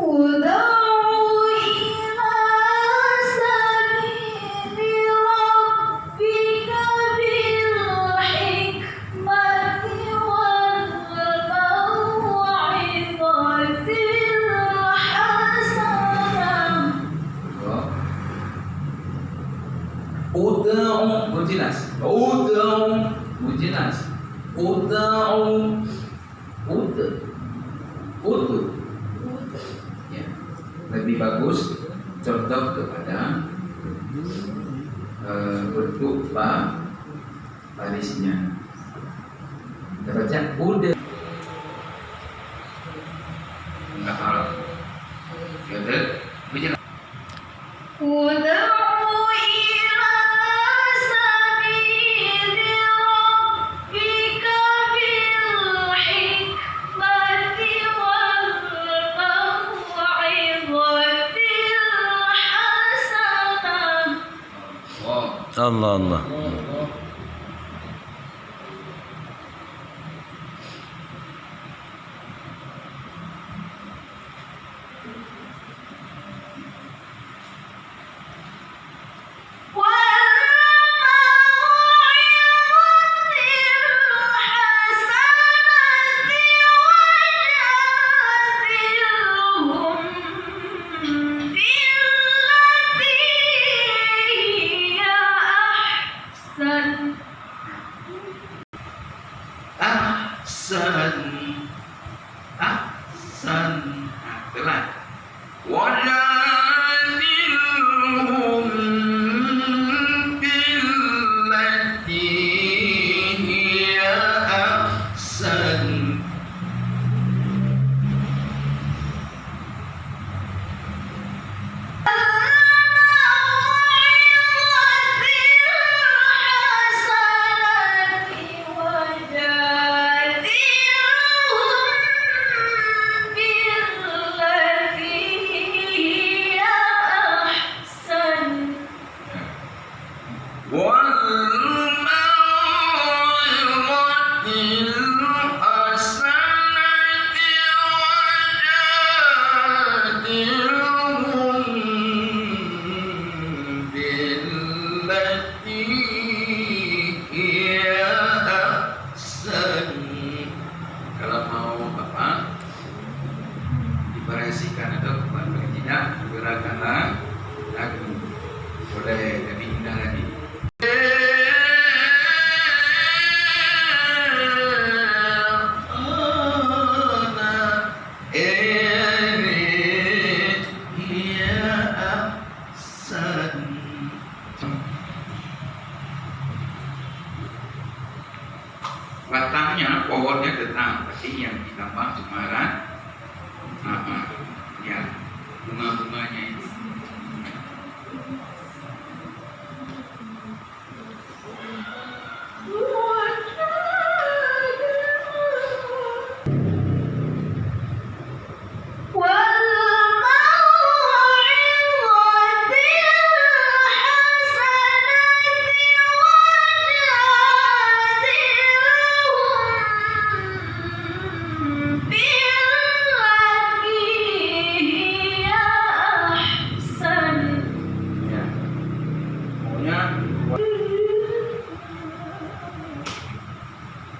Ud'u ila sabili rabbika bil hikmati wal mau'izatil hasanah. Ud'u jelas. Ud'u jelas. Ud'u ya. Lebih bagus contoh kepada bentuk barisnya. Kita baca udah enggak hal. Gitu. Jelas. Ud'u ila sabili rabbika bil hikmati wal mau'izatil hasanah. Allah Allah. Ahsan telah wajadilhum billati hiya ahsan. Kalau mau apa diparasikan atau paling tidak gerakanlah lagu boleh lebih indah lagi. Batangnya, pohonnya tetap, tapi yang ditambah cemaran ya bunga-bunganya itu.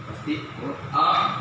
Pasti Allah